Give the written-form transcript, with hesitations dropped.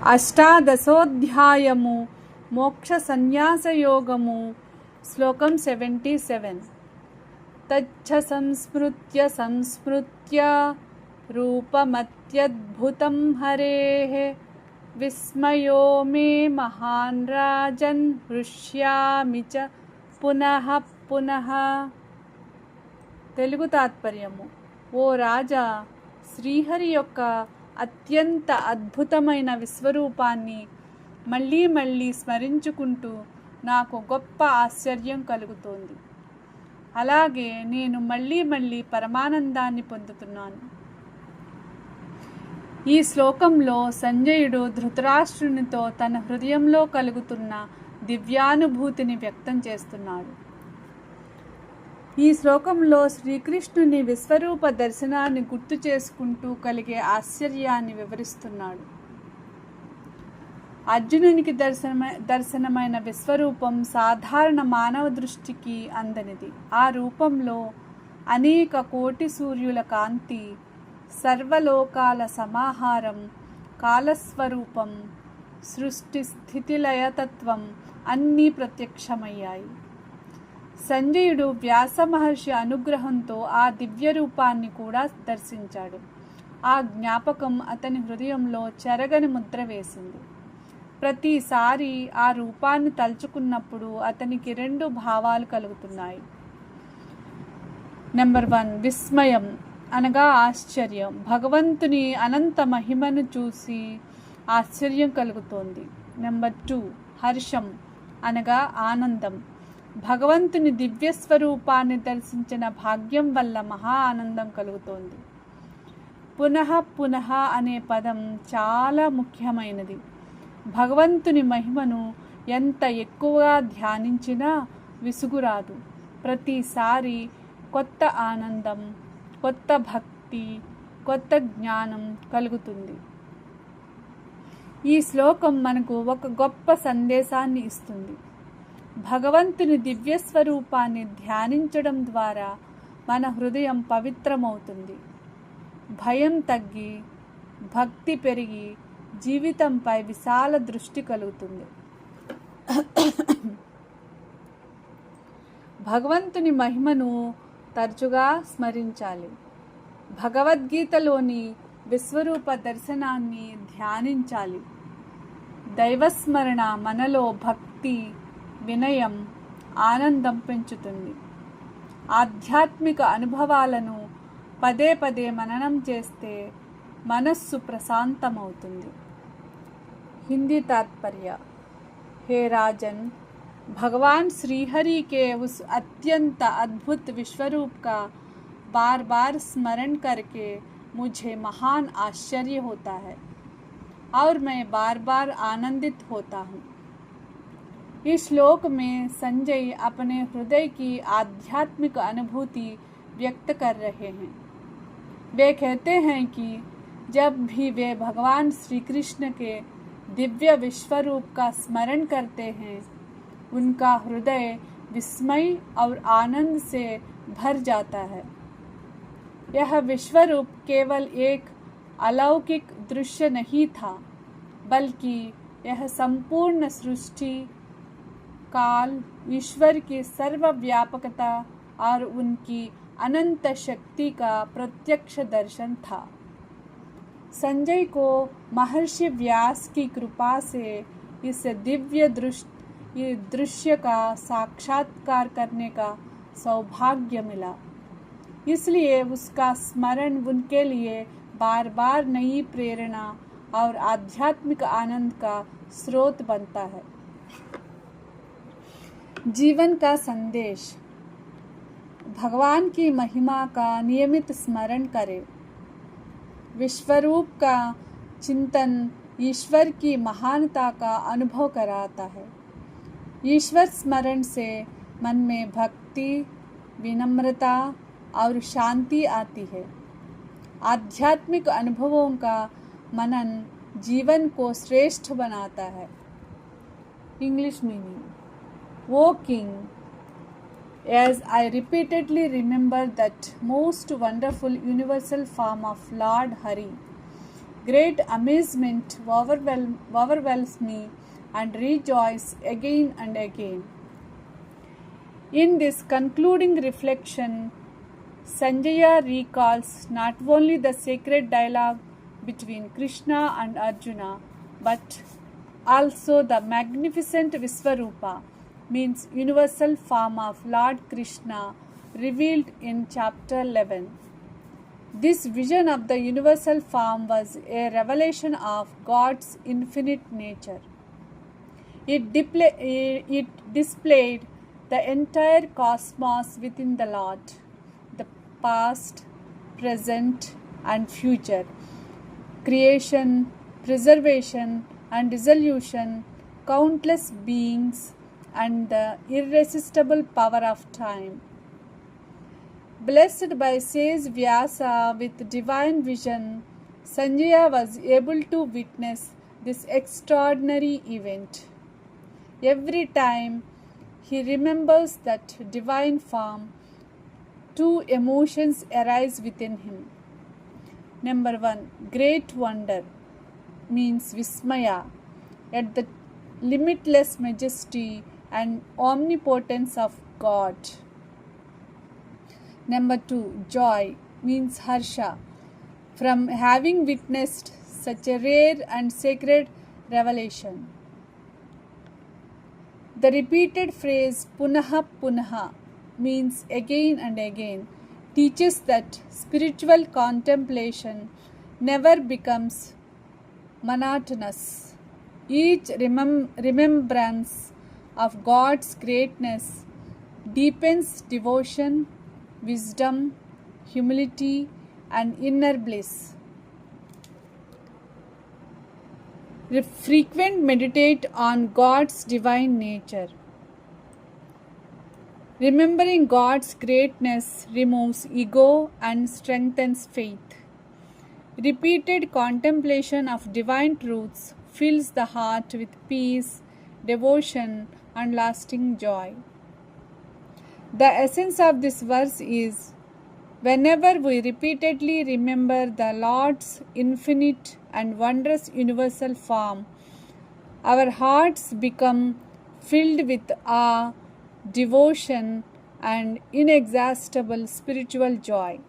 అష్టాదశోధ్యాయము మోక్ష సన్యాస యోగము. శ్లోకం 77. తచ్చ సంస్మృత్య సంస్మృత్య రూపమత్యద్భుతం హరేః విస్మయో మే మహాన్ రాజన్ హృష్యామి చ పునః పునః. తెలుగు తాత్పర్యము. ఓ రాజా, శ్రీహరి యొక్క అత్యంత అద్భుతమైన విశ్వరూపాన్ని మళ్ళీ మళ్ళీ స్మరించుకుంటూ నాకు గొప్ప ఆశ్చర్యం కలుగుతోంది. అలాగే నేను మళ్ళీ మళ్ళీ పరమానందాన్ని పొందుతున్నాను. ఈ శ్లోకంలో సంజయుడు ధృతరాష్ట్రునితో తన హృదయంలో కలుగుతున్న దివ్యానుభూతిని వ్యక్తం చేస్తున్నాడు. ఈ శ్లోకంలో శ్రీకృష్ణుని విశ్వరూప దర్శనాన్ని గుర్తు చేసుకుంటూ కలిగే ఆశ్చర్యాన్ని వివరిస్తున్నాడు. అర్జునునికి దర్శనమైన విశ్వరూపం సాధారణ మానవ దృష్టికి అందనిది. ఆ రూపంలో అనేక కోటి సూర్యుల కాంతి, సర్వలోకాల సమాహారం, కాలస్వరూపం, సృష్టి స్థితిలయతత్వం అన్నీ ప్రత్యక్షమయ్యాయి. సంజయుడు వ్యాస మహర్షి అనుగ్రహంతో ఆ దివ్య రూపాన్ని కూడా దర్శించాడు. ఆ జ్ఞాపకం అతని హృదయంలో చెరగని ముద్ర వేసింది. ప్రతిసారి ఆ రూపాన్ని తలుచుకున్నప్పుడు అతనికి 2 భావాలు కలుగుతున్నాయి. నెంబర్ 1, విస్మయం అనగా ఆశ్చర్యం. భగవంతుని అనంత మహిమను చూసి ఆశ్చర్యం కలుగుతోంది. నెంబర్ 2, హర్షం అనగా ఆనందం. భగవంతుని దివ్య స్వరూపాన్ని దర్శించిన భాగ్యం వల్ల మహా ఆనందం కలుగుతోంది. పునః పునః అనే పదం చాలా ముఖ్యమైనది. భగవంతుని మహిమను ఎంత ఎక్కువగా ధ్యానించినా విసుగురాదు. ప్రతిసారి కొత్త ఆనందం, కొత్త భక్తి, కొత్త జ్ఞానం కలుగుతుంది. ఈ శ్లోకం మనకు ఒక గొప్ప సందేశాన్ని ఇస్తుంది. భగవంతుని దివ్య స్వరూపాన్ని ధ్యానించడం ద్వారా మన హృదయం పవిత్రమవుతుంది. భయం తగ్గి, భక్తి పెరిగి, జీవితంపై విశాల దృష్టి కలుగుతుంది. భగవంతుని మహిమను తరచుగా స్మరించాలి. భగవద్గీతలోని విశ్వరూప దర్శనాన్ని ధ్యానించాలి. దైవస్మరణ మనలో భక్తి, వినయం, ఆనందం పెంచుతుంది. ఆధ్యాత్మిక అనుభవాలను పదే పదే మననం చేస్తే మనస్సు ప్రశాంతమవుతుంది. हिंदी तात्पर्य. हे राजन, भगवान श्रीहरि के उस अत्यंत अद्भुत विश्वरूप का बार बार स्मरण करके मुझे महान आश्चर्य होता है और मैं बार बार आनंदित होता हूँ. इस श्लोक में संजय अपने हृदय की आध्यात्मिक अनुभूति व्यक्त कर रहे हैं. वे कहते हैं कि जब भी वे भगवान श्री कृष्ण के दिव्य विश्वरूप का स्मरण करते हैं, उनका हृदय विस्मय और आनंद से भर जाता है. यह विश्वरूप केवल एक अलौकिक दृश्य नहीं था, बल्कि यह संपूर्ण सृष्टि, काल, ईश्वर की सर्वव्यापकता और उनकी अनंत शक्ति का प्रत्यक्ष दर्शन था. संजय को महर्षि व्यास की कृपा से इस दिव्य दृश्य का साक्षात्कार करने का सौभाग्य मिला. इसलिए उसका स्मरण उनके लिए बार बार नई प्रेरणा और आध्यात्मिक आनंद का स्रोत बनता है. जीवन का संदेश. भगवान की महिमा का नियमित स्मरण करें. विश्वरूप का चिंतन ईश्वर की महानता का अनुभव कराता है. ईश्वर स्मरण से मन में भक्ति, विनम्रता और शांति आती है. आध्यात्मिक अनुभवों का मनन जीवन को श्रेष्ठ बनाता है. English meaning. O King, as I repeatedly remember that most wonderful universal form of Lord Hari, Great amazement overwhelms me and rejoice again and again. In this concluding reflection, Sanjaya recalls not only the sacred dialogue between Krishna and Arjuna, but also the magnificent Visvarupa, means universal form of Lord Krishna, revealed in chapter 11. This vision of the universal form was a revelation of God's infinite nature. It displayed the entire cosmos within the Lord, the past, present, and future, creation, preservation, and dissolution, countless beings, and the irresistible power of time. Blessed by sage Vyasa with divine vision, Sanjaya was able to witness this extraordinary event. Every time he remembers that divine form, two emotions arise within him. Number 1, great wonder, means Vismaya, at the limitless majesty and omnipotence of God. Number 2, joy, means Harsha, from having witnessed such a rare and sacred revelation. The repeated phrase Punaha Punaha, means again and again, teaches that spiritual contemplation never becomes monotonous. Each remembrance of God's greatness deepens devotion, wisdom, humility, and inner bliss. Frequent meditate on God's divine nature. Remembering God's greatness removes ego and strengthens faith. Repeated contemplation of divine truths fills the heart with peace, devotion, and lasting joy. The essence of this verse is, whenever we repeatedly remember the Lord's infinite and wondrous universal form, our hearts become filled with awe, devotion, and inexhaustible spiritual joy.